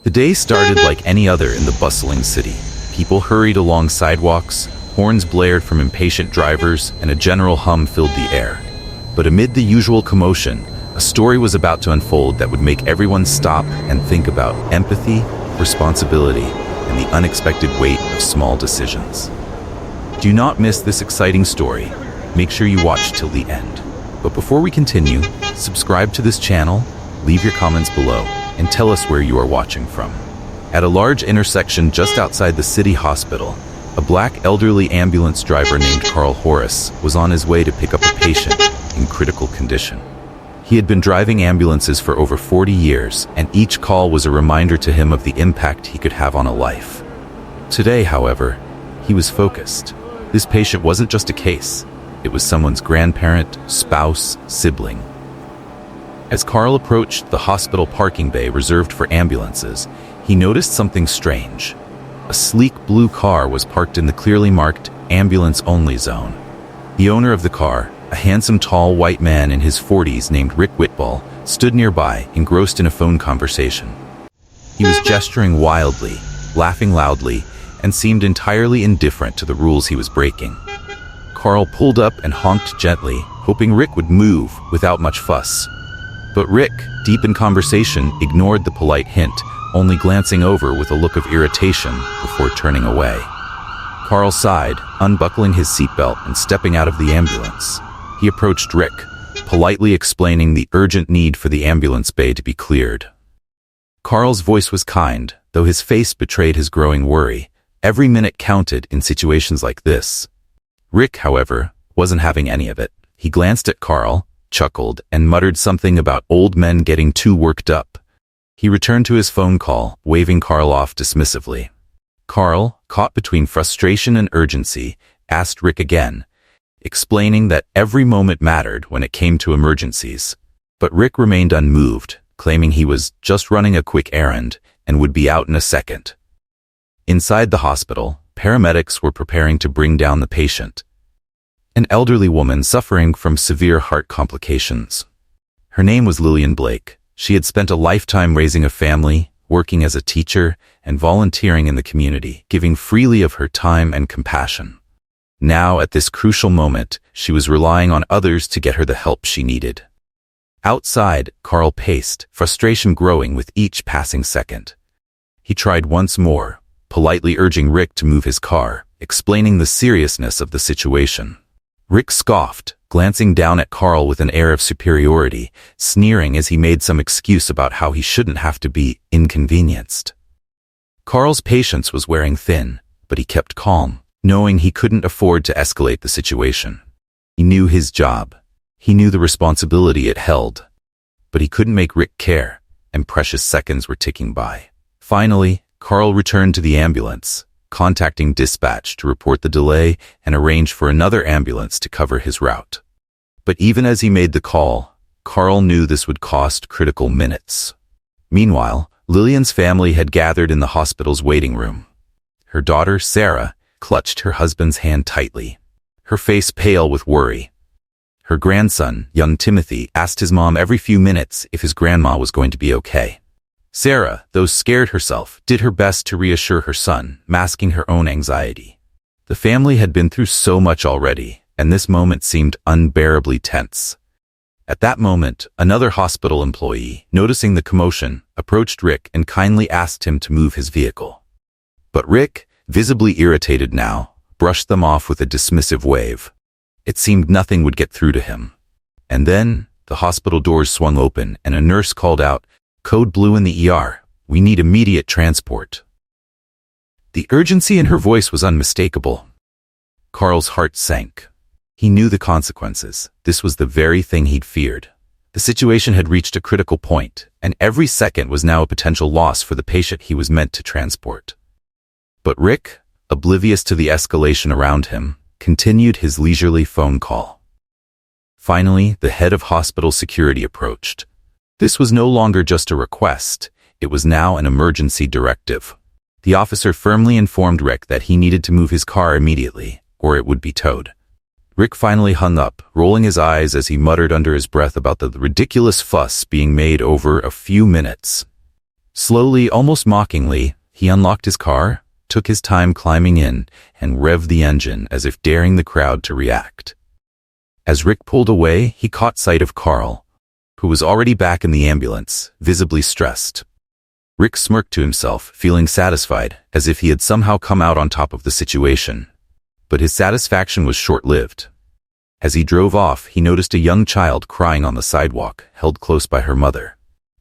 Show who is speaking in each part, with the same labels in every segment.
Speaker 1: The day started like any other in the bustling city. People hurried along sidewalks, horns blared from impatient drivers, and a general hum filled the air. But amid the usual commotion, a story was about to unfold that would make everyone stop and think about empathy, responsibility, and the unexpected weight of small decisions. Do not miss this exciting story. Make sure you watch till the end. But before we continue, subscribe to this channel, leave your comments below, and tell us where you are watching from. At a large intersection just outside the city hospital, a black elderly ambulance driver named Carl Horace was on his way to pick up a patient in critical condition. He had been driving ambulances for over 40 years, and each call was a reminder to him of the impact he could have on a life. Today, however, he was focused. This patient wasn't just a case. It was someone's grandparent, spouse, sibling. As Carl approached the hospital parking bay reserved for ambulances, he noticed something strange. A sleek blue car was parked in the clearly marked ambulance-only zone. The owner of the car, a handsome tall white man in his 40s named Rick Whitball, stood nearby, engrossed in a phone conversation. He was gesturing wildly, laughing loudly, and seemed entirely indifferent to the rules he was breaking. Carl pulled up and honked gently, hoping Rick would move without much fuss. But Rick, deep in conversation, ignored the polite hint, only glancing over with a look of irritation before turning away. Carl sighed, unbuckling his seatbelt and stepping out of the ambulance. He approached Rick, politely explaining the urgent need for the ambulance bay to be cleared. Carl's voice was kind, though his face betrayed his growing worry. Every minute counted in situations like this. Rick, however, wasn't having any of it. He glanced at Carl, chuckled, and muttered something about old men getting too worked up. He returned to his phone call, waving Carl off dismissively. Carl, caught between frustration and urgency, asked Rick again, explaining that every moment mattered when it came to emergencies. But Rick remained unmoved, claiming he was just running a quick errand and would be out in a second. Inside the hospital, paramedics were preparing to bring down the patient, an elderly woman suffering from severe heart complications. Her name was Lillian Blake. She had spent a lifetime raising a family, working as a teacher, and volunteering in the community, giving freely of her time and compassion. Now, at this crucial moment, she was relying on others to get her the help she needed. Outside, Carl paced, frustration growing with each passing second. He tried once more, politely urging Rick to move his car, explaining the seriousness of the situation. Rick scoffed, glancing down at Carl with an air of superiority, sneering as he made some excuse about how he shouldn't have to be inconvenienced. Carl's patience was wearing thin, but he kept calm, knowing he couldn't afford to escalate the situation. He knew his job. He knew the responsibility it held. But he couldn't make Rick care, and precious seconds were ticking by. Finally, Carl returned to the ambulance, contacting dispatch to report the delay and arrange for another ambulance to cover his route. But even as he made the call, Carl knew this would cost critical minutes. Meanwhile, Lillian's family had gathered in the hospital's waiting room. Her daughter, Sarah, clutched her husband's hand tightly, her face pale with worry. Her grandson, young Timothy, asked his mom every few minutes if his grandma was going to be okay. Sarah, though scared herself, did her best to reassure her son, masking her own anxiety. The family had been through so much already, and this moment seemed unbearably tense. At that moment, another hospital employee, noticing the commotion, approached Rick and kindly asked him to move his vehicle. But Rick, visibly irritated now, brushed them off with a dismissive wave. It seemed nothing would get through to him. And then, the hospital doors swung open and a nurse called out, "Code blue in the ER. We need immediate transport." The urgency in her voice was unmistakable. Carl's heart sank. He knew the consequences. This was the very thing he'd feared. The situation had reached a critical point, and every second was now a potential loss for the patient he was meant to transport. But Rick, oblivious to the escalation around him, continued his leisurely phone call. Finally, the head of hospital security approached. This was no longer just a request, it was now an emergency directive. The officer firmly informed Rick that he needed to move his car immediately, or it would be towed. Rick finally hung up, rolling his eyes as he muttered under his breath about the ridiculous fuss being made over a few minutes. Slowly, almost mockingly, he unlocked his car, took his time climbing in, and revved the engine as if daring the crowd to react. As Rick pulled away, he caught sight of Carl, who was already back in the ambulance, visibly stressed. Rick smirked to himself, feeling satisfied, as if he had somehow come out on top of the situation. But his satisfaction was short-lived. As he drove off, he noticed a young child crying on the sidewalk, held close by her mother.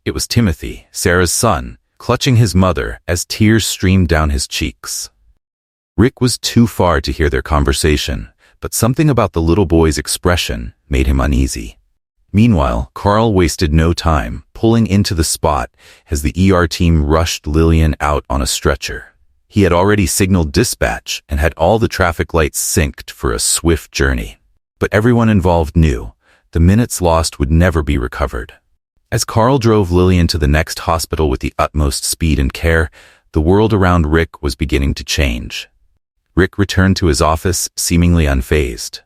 Speaker 1: It was Timothy, Sarah's son, clutching his mother as tears streamed down his cheeks. Rick was too far to hear their conversation, but something about the little boy's expression made him uneasy. Meanwhile, Carl wasted no time, pulling into the spot as the ER team rushed Lillian out on a stretcher. He had already signaled dispatch and had all the traffic lights synced for a swift journey. But everyone involved knew the minutes lost would never be recovered. As Carl drove Lillian to the next hospital with the utmost speed and care, the world around Rick was beginning to change. Rick returned to his office, seemingly unfazed.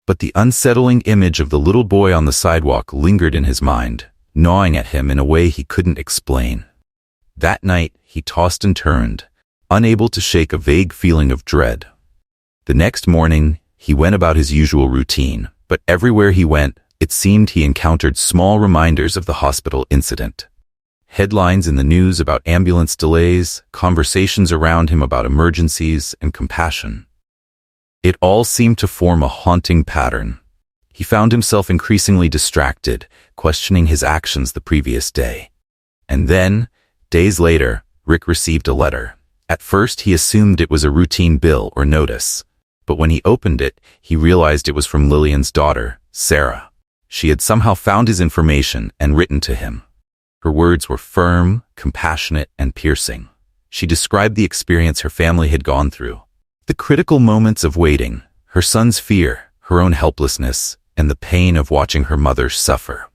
Speaker 1: But the unsettling image of the little boy on the sidewalk lingered in his mind, gnawing at him in a way he couldn't explain. That night, he tossed and turned, unable to shake a vague feeling of dread. The next morning, he went about his usual routine, but everywhere he went, it seemed he encountered small reminders of the hospital incident. Headlines in the news about ambulance delays, conversations around him about emergencies and compassion. It all seemed to form a haunting pattern. He found himself increasingly distracted, questioning his actions the previous day. And then, days later, Rick received a letter. At first, he assumed it was a routine bill or notice. But when he opened it, he realized it was from Lillian's daughter, Sarah. She had somehow found his information and written to him. Her words were firm, compassionate, and piercing. She described the experience her family had gone through. The critical moments of waiting, her son's fear, her own helplessness, and the pain of watching her mother suffer.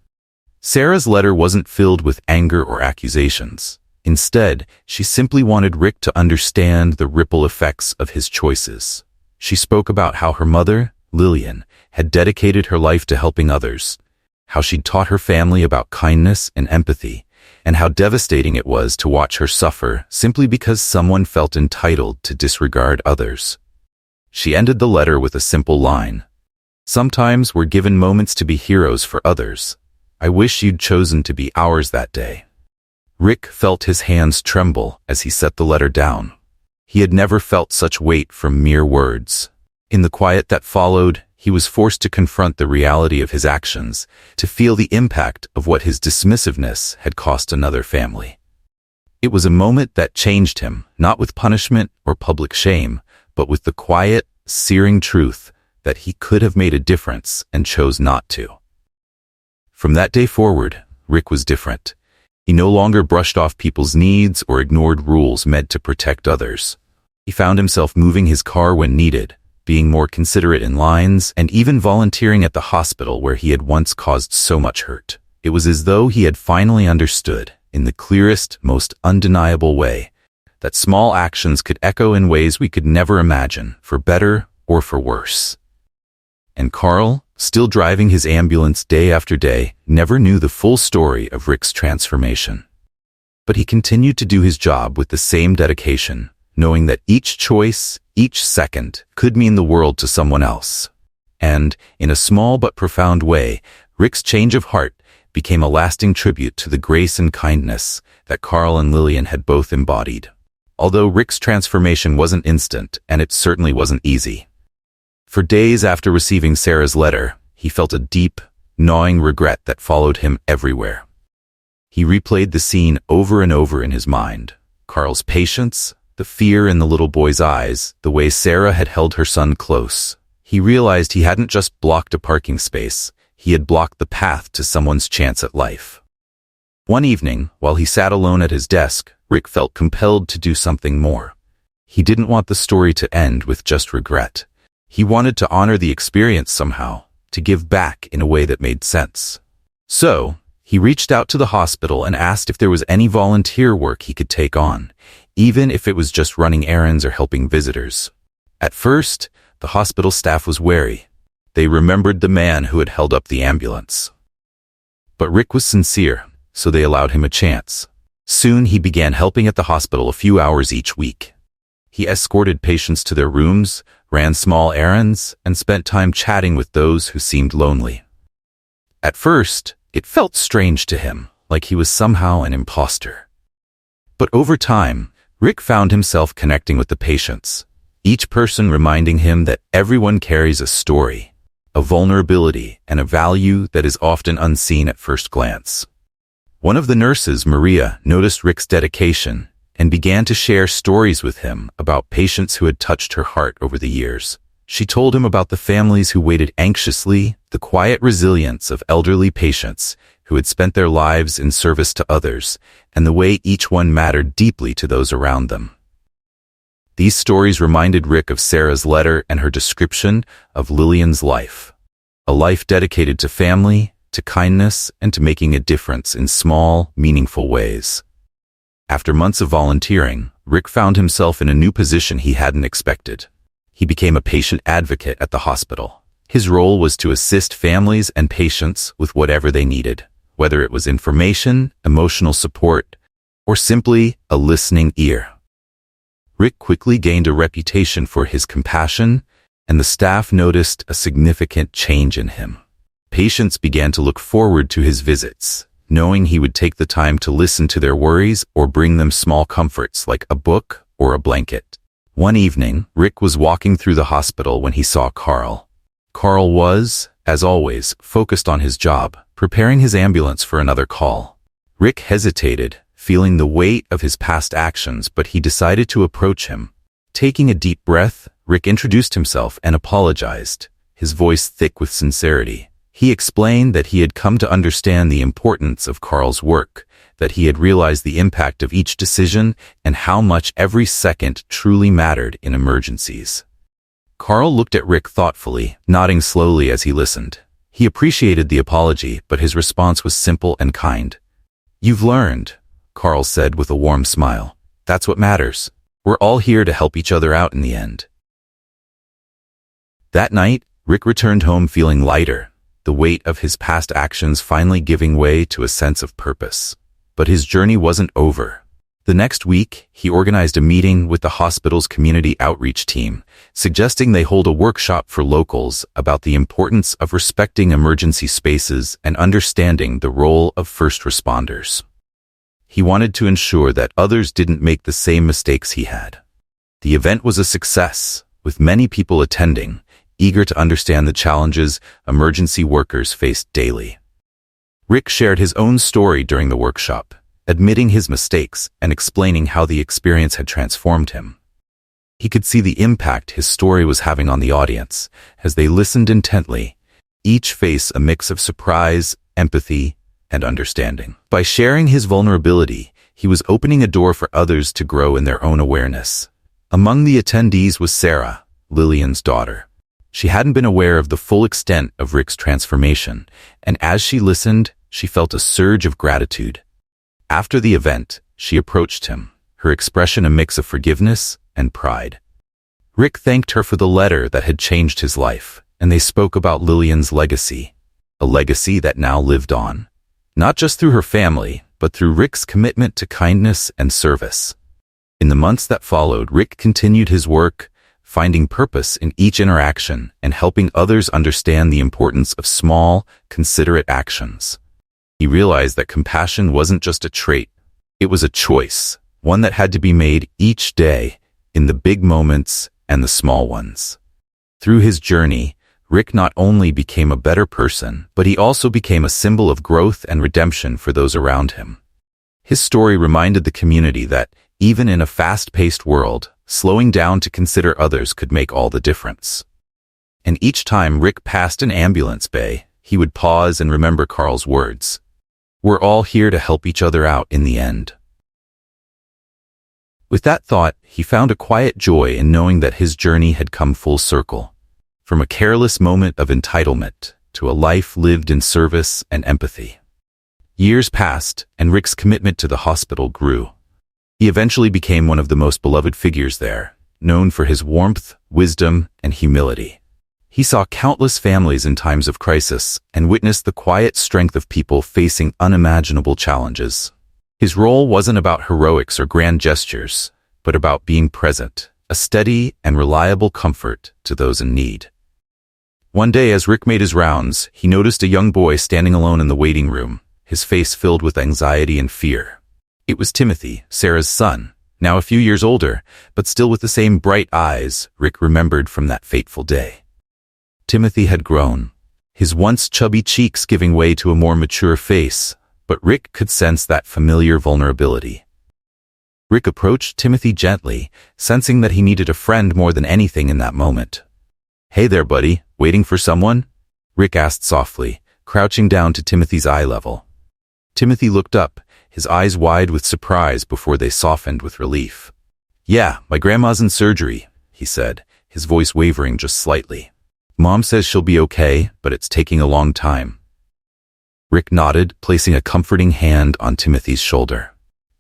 Speaker 1: Sarah's letter wasn't filled with anger or accusations. Instead, she simply wanted Rick to understand the ripple effects of his choices. She spoke about how her mother, Lillian, had dedicated her life to helping others, how she'd taught her family about kindness and empathy, and how devastating it was to watch her suffer simply because someone felt entitled to disregard others. She ended the letter with a simple line. "Sometimes we're given moments to be heroes for others. I wish you'd chosen to be ours that day." Rick felt his hands tremble as he set the letter down. He had never felt such weight from mere words. In the quiet that followed, he was forced to confront the reality of his actions, to feel the impact of what his dismissiveness had cost another family. It was a moment that changed him, not with punishment or public shame, but with the quiet, searing truth that he could have made a difference and chose not to. From that day forward, Rick was different. He no longer brushed off people's needs or ignored rules meant to protect others. He found himself moving his car when needed, being more considerate in lines, and even volunteering at the hospital where he had once caused so much hurt. It was as though he had finally understood, in the clearest, most undeniable way, that small actions could echo in ways we could never imagine, for better or for worse. And Carl, still driving his ambulance day after day, never knew the full story of Rick's transformation. But he continued to do his job with the same dedication, knowing that each choice, each second, could mean the world to someone else. And, in a small but profound way, Rick's change of heart became a lasting tribute to the grace and kindness that Carl and Lillian had both embodied. Although Rick's transformation wasn't instant, and it certainly wasn't easy. For days after receiving Sarah's letter, he felt a deep, gnawing regret that followed him everywhere. He replayed the scene over and over in his mind. Carl's patience, the fear in the little boy's eyes, the way Sarah had held her son close. He realized he hadn't just blocked a parking space, he had blocked the path to someone's chance at life. One evening, while he sat alone at his desk, Rick felt compelled to do something more. He didn't want the story to end with just regret. He wanted to honor the experience somehow, to give back in a way that made sense. So, he reached out to the hospital and asked if there was any volunteer work he could take on, even if it was just running errands or helping visitors. At first, the hospital staff was wary. They remembered the man who had held up the ambulance. But Rick was sincere, so they allowed him a chance. Soon he began helping at the hospital a few hours each week. He escorted patients to their rooms, ran small errands, and spent time chatting with those who seemed lonely. At first, it felt strange to him, like he was somehow an imposter. But over time, Rick found himself connecting with the patients, each person reminding him that everyone carries a story, a vulnerability, and a value that is often unseen at first glance. One of the nurses, Maria, noticed Rick's dedication and began to share stories with him about patients who had touched her heart over the years. She told him about the families who waited anxiously, the quiet resilience of elderly patients who had spent their lives in service to others, and the way each one mattered deeply to those around them. These stories reminded Rick of Sarah's letter and her description of Lillian's life, a life dedicated to family, to kindness, and to making a difference in small, meaningful ways. After months of volunteering, Rick found himself in a new position he hadn't expected. He became a patient advocate at the hospital. His role was to assist families and patients with whatever they needed, whether it was information, emotional support, or simply a listening ear. Rick quickly gained a reputation for his compassion, and the staff noticed a significant change in him. Patients began to look forward to his visits, knowing he would take the time to listen to their worries or bring them small comforts like a book or a blanket. One evening, Rick was walking through the hospital when he saw Carl. Carl was, as always, focused on his job, preparing his ambulance for another call. Rick hesitated, feeling the weight of his past actions, but he decided to approach him. Taking a deep breath, Rick introduced himself and apologized, his voice thick with sincerity. He explained that he had come to understand the importance of Carl's work, that he had realized the impact of each decision and how much every second truly mattered in emergencies. Carl looked at Rick thoughtfully, nodding slowly as he listened. He appreciated the apology, but his response was simple and kind. "You've learned," Carl said with a warm smile. "That's what matters. We're all here to help each other out in the end." That night, Rick returned home feeling lighter, the weight of his past actions finally giving way to a sense of purpose. But his journey wasn't over. The next week, he organized a meeting with the hospital's community outreach team, suggesting they hold a workshop for locals about the importance of respecting emergency spaces and understanding the role of first responders. He wanted to ensure that others didn't make the same mistakes he had. The event was a success, with many people attending, eager to understand the challenges emergency workers faced daily. Rick shared his own story during the workshop, admitting his mistakes and explaining how the experience had transformed him. He could see the impact his story was having on the audience as they listened intently, each face a mix of surprise, empathy, and understanding. By sharing his vulnerability, he was opening a door for others to grow in their own awareness. Among the attendees was Sarah, Lillian's daughter. She hadn't been aware of the full extent of Rick's transformation, and as she listened, she felt a surge of gratitude. After the event, she approached him, her expression a mix of forgiveness and pride. Rick thanked her for the letter that had changed his life, and they spoke about Lillian's legacy, a legacy that now lived on, not just through her family, but through Rick's commitment to kindness and service. In the months that followed, Rick continued his work, finding purpose in each interaction and helping others understand the importance of small, considerate actions. He realized that compassion wasn't just a trait, it was a choice, one that had to be made each day, in the big moments and the small ones. Through his journey, Rick not only became a better person, but he also became a symbol of growth and redemption for those around him. His story reminded the community that, even in a fast-paced world, slowing down to consider others could make all the difference. And each time Rick passed an ambulance bay, he would pause and remember Carl's words. "We're all here to help each other out in the end." With that thought, he found a quiet joy in knowing that his journey had come full circle. From a careless moment of entitlement to a life lived in service and empathy. Years passed, and Rick's commitment to the hospital grew. He eventually became one of the most beloved figures there, known for his warmth, wisdom, and humility. He saw countless families in times of crisis and witnessed the quiet strength of people facing unimaginable challenges. His role wasn't about heroics or grand gestures, but about being present, a steady and reliable comfort to those in need. One day, as Rick made his rounds, he noticed a young boy standing alone in the waiting room, his face filled with anxiety and fear. It was Timothy, Sarah's son, now a few years older, but still with the same bright eyes Rick remembered from that fateful day. Timothy had grown, his once chubby cheeks giving way to a more mature face, but Rick could sense that familiar vulnerability. Rick approached Timothy gently, sensing that he needed a friend more than anything in that moment. "Hey there, buddy, waiting for someone?" Rick asked softly, crouching down to Timothy's eye level. Timothy looked up, his eyes wide with surprise before they softened with relief. "Yeah, my grandma's in surgery," he said, his voice wavering just slightly. "Mom says she'll be okay, but it's taking a long time." Rick nodded, placing a comforting hand on Timothy's shoulder.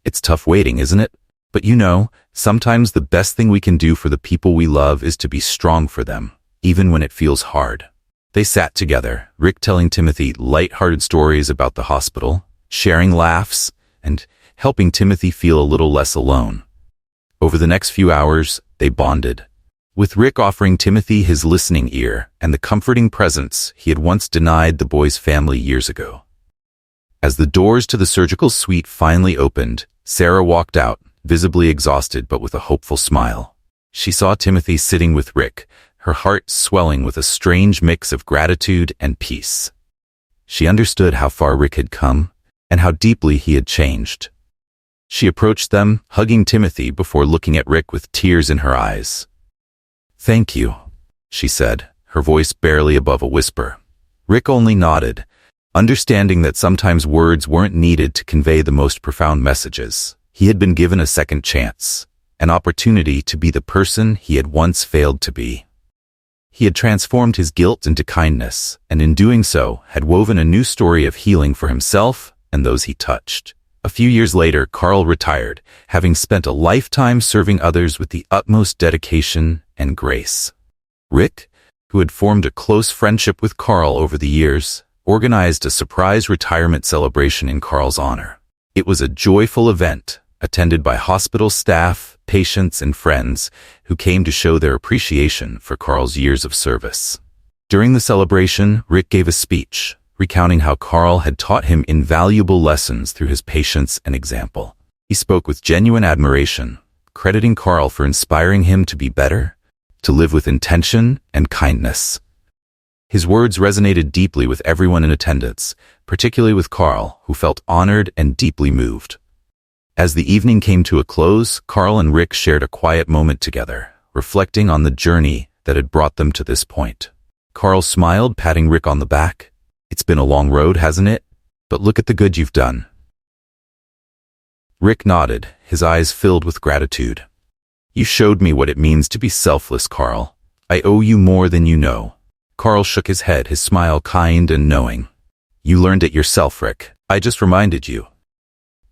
Speaker 1: "It's tough waiting, isn't it? But you know, sometimes the best thing we can do for the people we love is to be strong for them, even when it feels hard." They sat together, Rick telling Timothy light-hearted stories about the hospital, sharing laughs, and helping Timothy feel a little less alone. Over the next few hours, they bonded, with Rick offering Timothy his listening ear and the comforting presence he had once denied the boy's family years ago. As the doors to the surgical suite finally opened, Sarah walked out, visibly exhausted but with a hopeful smile. She saw Timothy sitting with Rick, her heart swelling with a strange mix of gratitude and peace. She understood how far Rick had come, and how deeply he had changed. She approached them, hugging Timothy before looking at Rick with tears in her eyes. "Thank you," she said, her voice barely above a whisper. Rick only nodded, understanding that sometimes words weren't needed to convey the most profound messages. He had been given a second chance, an opportunity to be the person he had once failed to be. He had transformed his guilt into kindness, and in doing so, had woven a new story of healing for himself and those he touched. A few years later, Carl retired, having spent a lifetime serving others with the utmost dedication and grace. Rick, who had formed a close friendship with Carl over the years, organized a surprise retirement celebration in Carl's honor. It was a joyful event, attended by hospital staff, patients, and friends who came to show their appreciation for Carl's years of service. During the celebration, Rick gave a speech, recounting how Carl had taught him invaluable lessons through his patience and example. He spoke with genuine admiration, crediting Carl for inspiring him to be better, to live with intention and kindness. His words resonated deeply with everyone in attendance, particularly with Carl, who felt honored and deeply moved. As the evening came to a close, Carl and Rick shared a quiet moment together, reflecting on the journey that had brought them to this point. Carl smiled, patting Rick on the back. "It's been a long road, hasn't it? But look at the good you've done." Rick nodded, his eyes filled with gratitude. "You showed me what it means to be selfless, Carl. I owe you more than you know." Carl shook his head, his smile kind and knowing. "You learned it yourself, Rick. I just reminded you."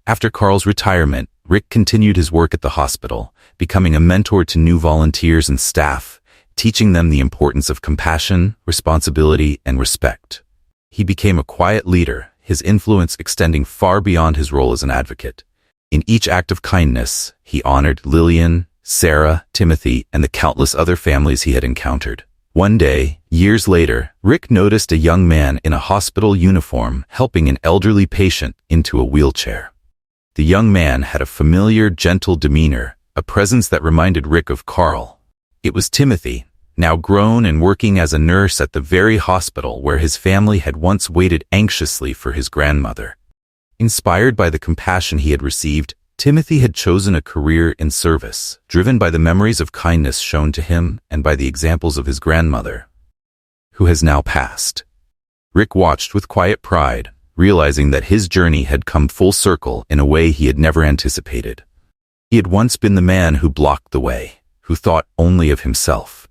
Speaker 1: After Carl's retirement, Rick continued his work at the hospital, becoming a mentor to new volunteers and staff, teaching them the importance of compassion, responsibility, and respect. He became a quiet leader, his influence extending far beyond his role as an advocate. In each act of kindness, he honored Lillian, Sarah, Timothy, and the countless other families he had encountered. One day, years later, Rick noticed a young man in a hospital uniform helping an elderly patient into a wheelchair. The young man had a familiar, gentle demeanor, a presence that reminded Rick of Carl. It was Timothy, now grown and working as a nurse at the very hospital where his family had once waited anxiously for his grandmother. Inspired by the compassion he had received, Timothy had chosen a career in service, driven by the memories of kindness shown to him and by the examples of his grandmother, who has now passed. Rick watched with quiet pride, realizing that his journey had come full circle in a way he had never anticipated. He had once been the man who blocked the way, who thought only of himself.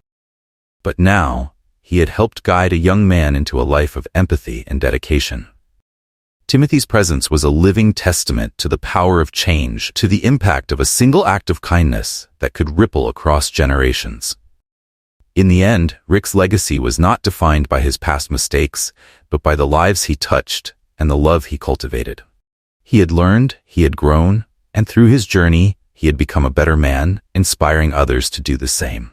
Speaker 1: But now, he had helped guide a young man into a life of empathy and dedication. Timothy's presence was a living testament to the power of change, to the impact of a single act of kindness that could ripple across generations. In the end, Rick's legacy was not defined by his past mistakes, but by the lives he touched and the love he cultivated. He had learned, he had grown, and through his journey, he had become a better man, inspiring others to do the same.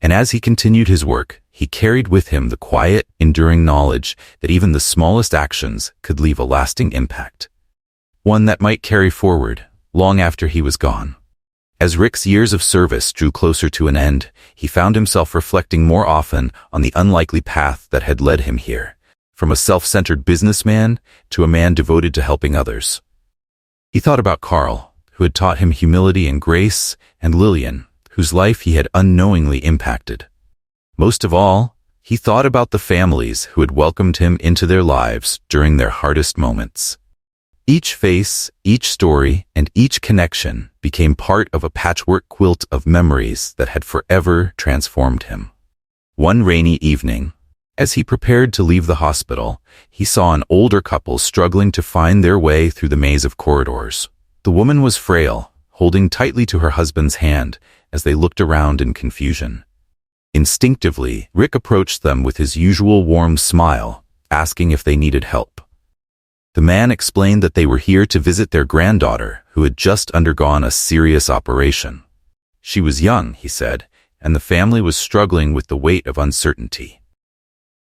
Speaker 1: And as he continued his work, he carried with him the quiet, enduring knowledge that even the smallest actions could leave a lasting impact. One that might carry forward, long after he was gone. As Rick's years of service drew closer to an end, he found himself reflecting more often on the unlikely path that had led him here, from a self-centered businessman to a man devoted to helping others. He thought about Carl, who had taught him humility and grace, and Lillian, whose life he had unknowingly impacted. Most of all, he thought about the families who had welcomed him into their lives during their hardest moments. Each face, each story, and each connection became part of a patchwork quilt of memories that had forever transformed him. One rainy evening, as he prepared to leave the hospital, he saw an older couple struggling to find their way through the maze of corridors. The woman was frail, holding tightly to her husband's hand as they looked around in confusion. Instinctively, Rick approached them with his usual warm smile, asking if they needed help. The man explained that they were here to visit their granddaughter, who had just undergone a serious operation. She was young, he said, and the family was struggling with the weight of uncertainty.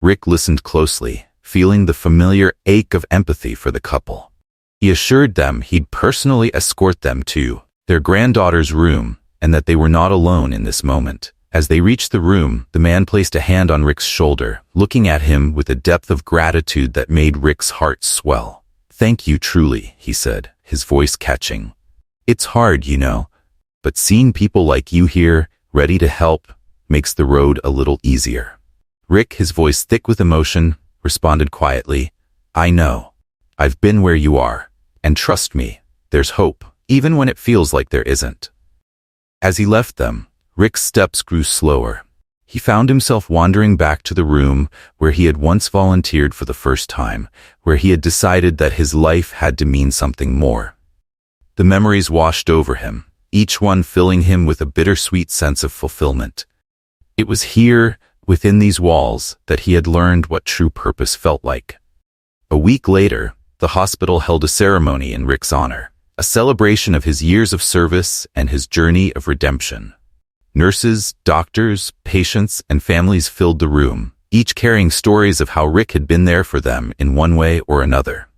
Speaker 1: Rick listened closely, feeling the familiar ache of empathy for the couple. He assured them he'd personally escort them to their granddaughter's room and that they were not alone in this moment. As they reached the room, the man placed a hand on Rick's shoulder, looking at him with a depth of gratitude that made Rick's heart swell. "Thank you truly," he said, his voice catching. "It's hard, you know, but seeing people like you here, ready to help, makes the road a little easier." Rick, his voice thick with emotion, responded quietly, "I know. I've been where you are, and trust me, there's hope, even when it feels like there isn't." As he left them, Rick's steps grew slower. He found himself wandering back to the room where he had once volunteered for the first time, where he had decided that his life had to mean something more. The memories washed over him, each one filling him with a bittersweet sense of fulfillment. It was here, within these walls, that he had learned what true purpose felt like. A week later, the hospital held a ceremony in Rick's honor, a celebration of his years of service and his journey of redemption. Nurses, doctors, patients, and families filled the room, each carrying stories of how Rick had been there for them in one way or another.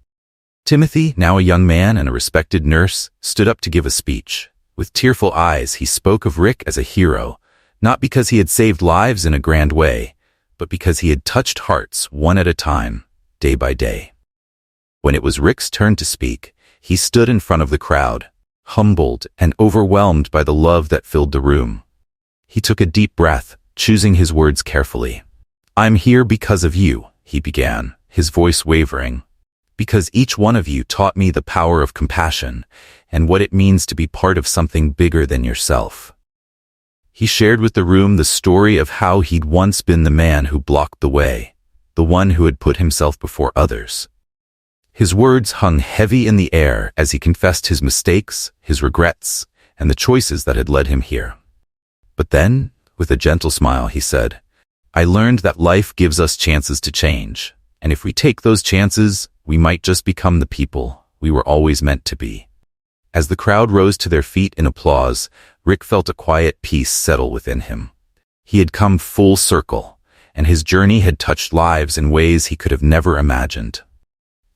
Speaker 1: Timothy, now a young man and a respected nurse, stood up to give a speech. With tearful eyes, he spoke of Rick as a hero, not because he had saved lives in a grand way, but because he had touched hearts one at a time, day by day. When it was Rick's turn to speak, he stood in front of the crowd, humbled and overwhelmed by the love that filled the room. He took a deep breath, choosing his words carefully. "I'm here because of you," he began, his voice wavering, "because each one of you taught me the power of compassion and what it means to be part of something bigger than yourself." He shared with the room the story of how he'd once been the man who blocked the way, the one who had put himself before others. His words hung heavy in the air as he confessed his mistakes, his regrets, and the choices that had led him here. But then, with a gentle smile, he said, "I learned that life gives us chances to change, and if we take those chances, we might just become the people we were always meant to be." As the crowd rose to their feet in applause, Rick felt a quiet peace settle within him. He had come full circle, and his journey had touched lives in ways he could have never imagined.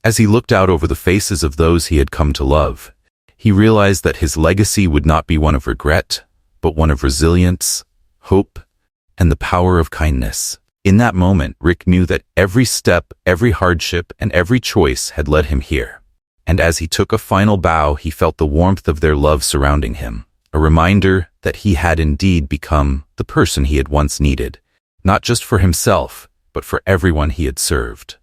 Speaker 1: As he looked out over the faces of those he had come to love, he realized that his legacy would not be one of regret, but one of resilience, hope, and the power of kindness. In that moment, Rick knew that every step, every hardship, and every choice had led him here. And as he took a final bow, he felt the warmth of their love surrounding him, a reminder that he had indeed become the person he had once needed, not just for himself, but for everyone he had served.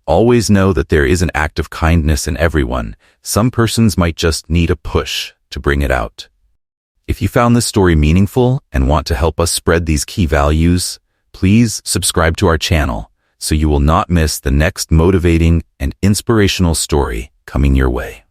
Speaker 1: Always know that there is an act of kindness in everyone. Some persons might just need a push to bring it out. If you found this story meaningful and want to help us spread these key values, please subscribe to our channel so you will not miss the next motivating and inspirational story coming your way.